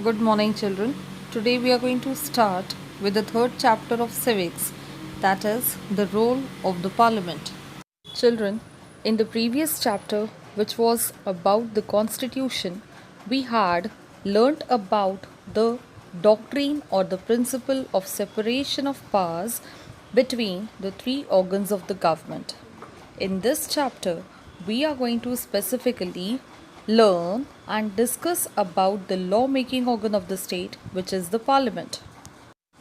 Good morning, children. Today we are going to start with the third chapter of Civics, that is, the role of the Parliament. Children, in the previous chapter, which was about the Constitution, we had learnt about the doctrine or the principle of separation of powers between the three organs of the government. In this chapter, we are going to specifically learn and discuss about the lawmaking organ of the state, which is the Parliament.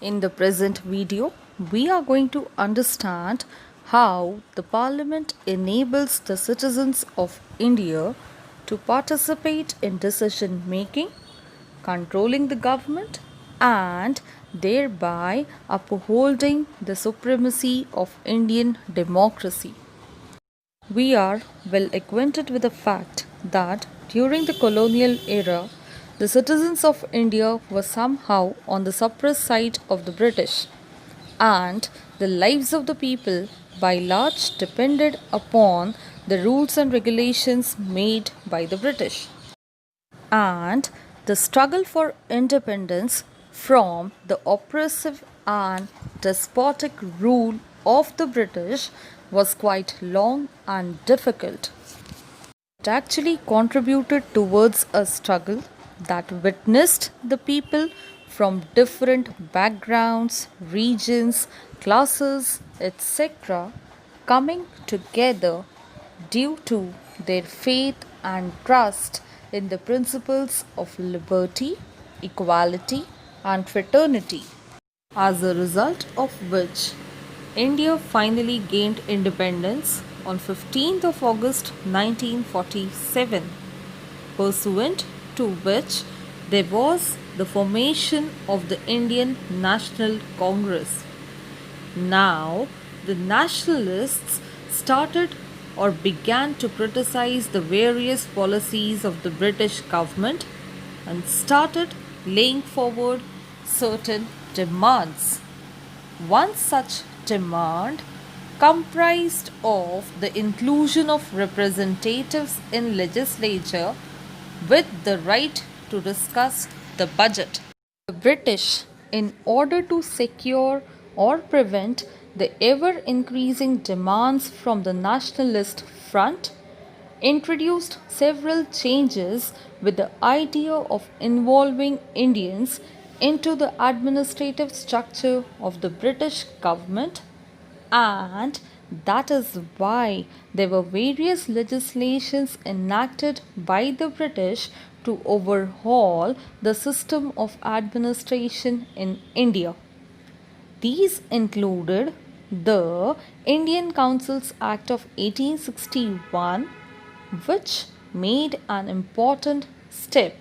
In the present video, we are going to understand how the Parliament enables the citizens of India to participate in decision making, controlling the government, and thereby upholding the supremacy of Indian democracy. We are well acquainted with the fact that during the colonial era, the citizens of India were somehow on the suppressed side of the British, and the lives of the people by large depended upon the rules and regulations made by the British. And the struggle for independence from the oppressive and despotic rule of the British was quite long and difficult. It actually contributed towards a struggle that witnessed the people from different backgrounds, regions, classes, etc., coming together due to their faith and trust in the principles of liberty, equality, and fraternity, as a result of which India finally gained independence on 15th of August 1947, pursuant to which there was the formation of the Indian National Congress. Now, the nationalists started or began to criticize the various policies of the British government and started laying forward certain demands. One such demand comprised of the inclusion of representatives in legislature with the right to discuss the budget. The British, in order to secure or prevent the ever increasing demands from the nationalist front, introduced several changes with the idea of involving Indians into the administrative structure of the British government, and that is why there were various legislations enacted by the British to overhaul the system of administration in India. These included the Indian Councils Act of 1861, which made an important step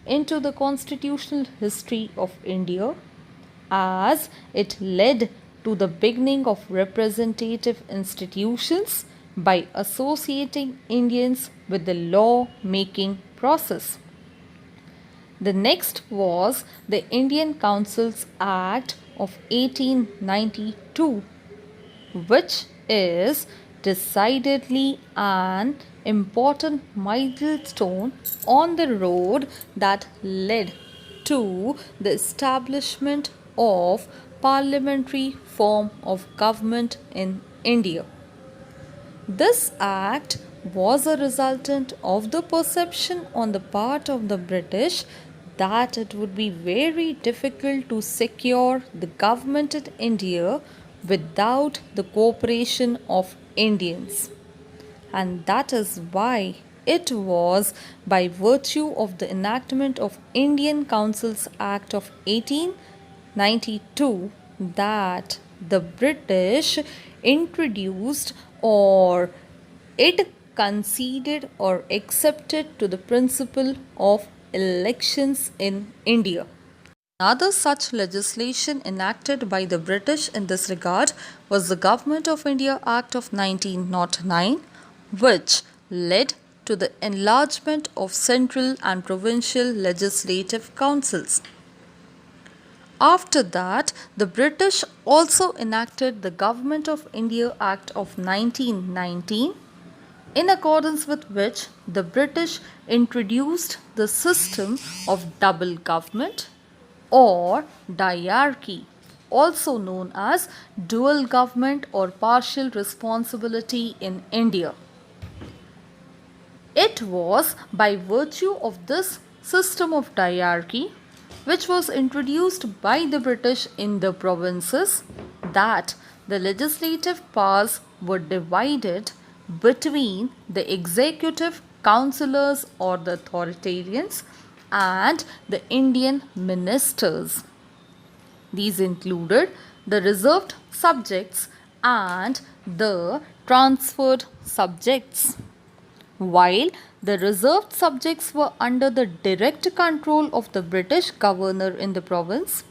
into the constitutional history of India, as it led to the beginning of representative institutions by associating Indians with the law making process. The next was the Indian Councils Act of 1892, which is decidedly an important milestone on the road that led to the establishment of parliamentary form of government in India. This act was a resultant of the perception on the part of the British that it would be very difficult to secure the government in India without the cooperation of Indians. And that is why it was by virtue of the enactment of Indian Councils Act of 1892 that the British introduced or it conceded or accepted to the principle of elections in India. Another such legislation enacted by the British in this regard was the Government of India Act of 1909, which led to the enlargement of central and provincial legislative councils. After that, the British also enacted the Government of India Act of 1919, in accordance with which the British introduced the system of double government or diarchy, also known as dual government or partial responsibility in India. It was by virtue of this system of diarchy, which was introduced by the British in the provinces, that the legislative powers were divided between the executive councillors or the authoritarians and the Indian ministers. These included the reserved subjects and the transferred subjects. While the reserved subjects were under the direct control of the British governor in the province,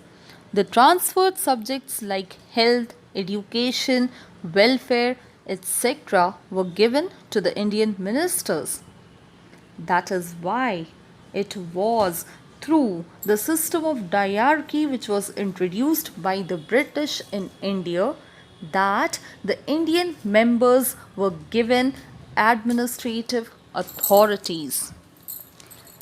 the transferred subjects like health, education, welfare, etc. were given to the Indian ministers. That is why it was through the system of diarchy which was introduced by the British in India that the Indian members were given administrative authorities.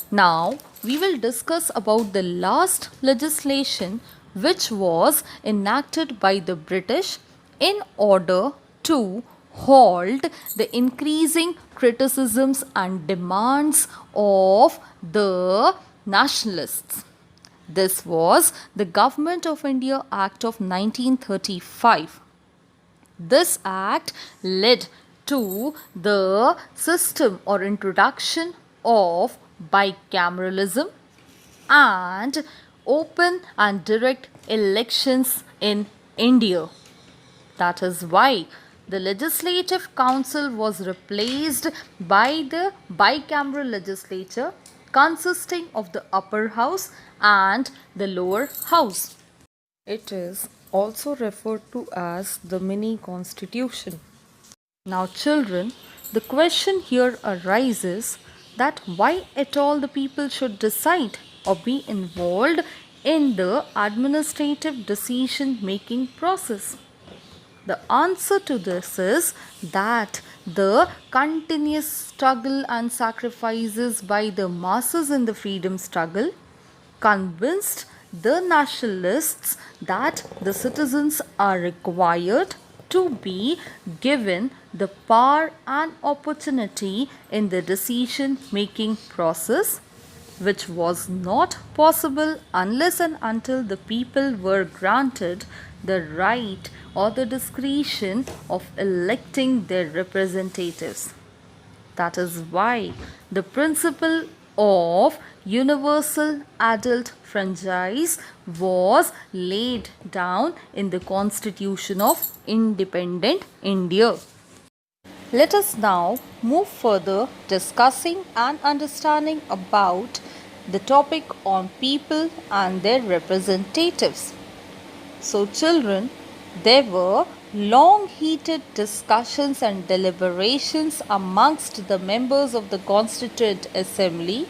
Now we will discuss about the last legislation which was enacted by the British in order to halt the increasing criticisms and demands of the nationalists. This was the Government of India Act of 1935. This act led to the system or introduction of bicameralism and open and direct elections in India. That is why the Legislative Council was replaced by the bicameral legislature consisting of the upper house and the lower house. It is also referred to as the mini constitution. Now children, the question here arises that why at all the people should decide or be involved in the administrative decision making process. The answer to this is that the continuous struggle and sacrifices by the masses in the freedom struggle convinced the nationalists that the citizens are required to be given the power and opportunity in the decision making process, which was not possible unless and until the people were granted the right or the discretion of electing their representatives. That is why the principle of universal adult franchise was laid down in the Constitution of Independent India. Let us now move further discussing and understanding about the topic on people and their representatives. So children, there were long heated discussions and deliberations amongst the members of the Constituent Assembly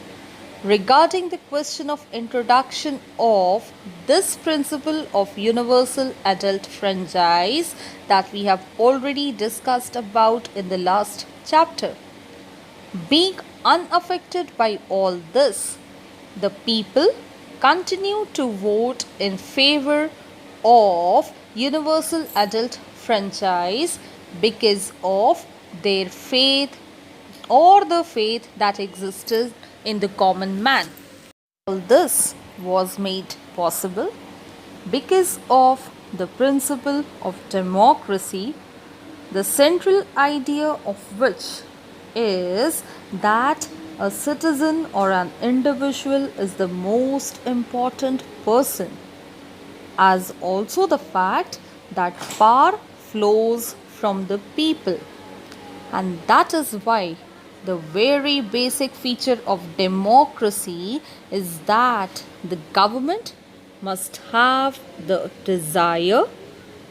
regarding the question of introduction of this principle of universal adult franchise that we have already discussed about in the last chapter. Being unaffected by all this, the people continue to vote in favor of universal adult franchise because of their faith or the faith that existed in the common man. All this was made possible because of the principle of democracy, the central idea of which is that a citizen or an individual is the most important person, as also the fact that power flows from the people. And that is why the very basic feature of democracy is that the government must have the desire,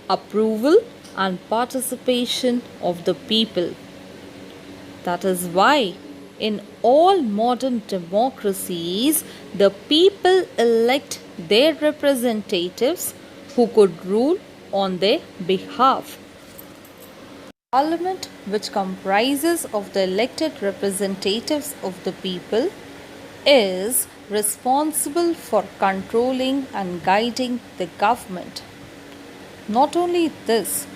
approval, and participation of the people. That is why in all modern democracies, the people elect their representatives who could rule on their behalf. Parliament, which comprises of the elected representatives of the people, is responsible for controlling and guiding the government. Not only this,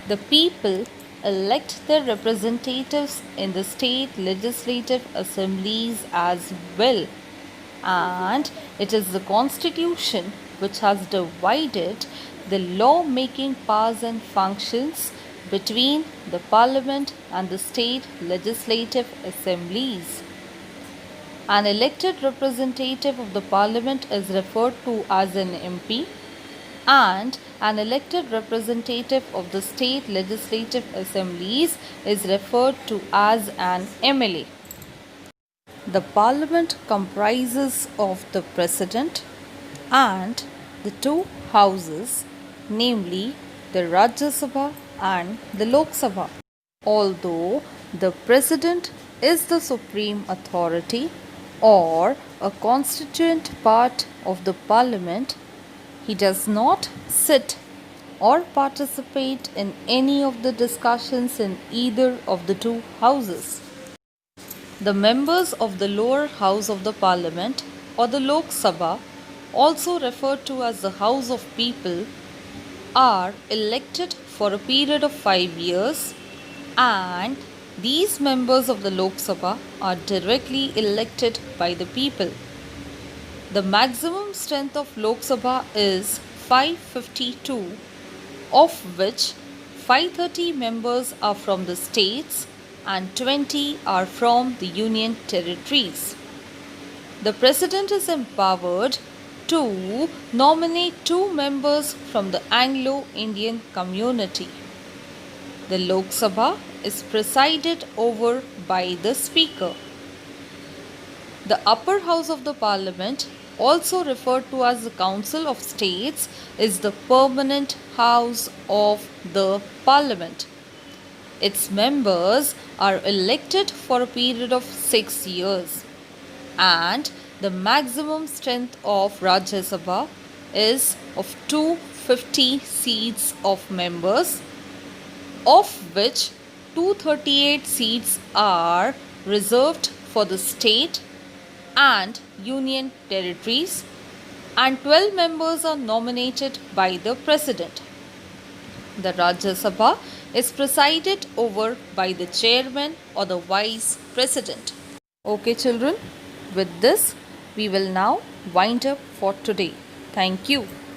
the people elect their representatives in the state legislative assemblies as well, and it is the constitution which has divided the law making powers and functions between the parliament and the state legislative assemblies. An elected representative of the parliament is referred to as an MP, and an elected representative of the state legislative assemblies is referred to as an MLA. The parliament comprises of the president and the two houses, namely the Rajya Sabha and the Lok Sabha. Although the president is the supreme authority or a constituent part of the parliament, he does not sit or participate in any of the discussions in either of the two houses. The members of the lower house of the parliament or the Lok Sabha, also referred to as the House of People, are elected for a period of 5 years, and these members of the Lok Sabha are directly elected by the people. The maximum strength of Lok Sabha is 552, of which 530 members are from the states and 20 are from the union territories. The president is empowered to nominate 2 members from the Anglo-Indian community. The Lok Sabha is presided over by the Speaker. The upper house of the parliament, also referred to as the Council of States, is the permanent house of the parliament. Its members are elected for a period of 6 years, and the maximum strength of Rajya Sabha is of 250 seats of members, of which 238 seats are reserved for the state and union territories, and 12 members are nominated by the president. The Rajya Sabha is presided over by the chairman or the vice president. Okay, children, with this, we will now wind up for today. Thank you.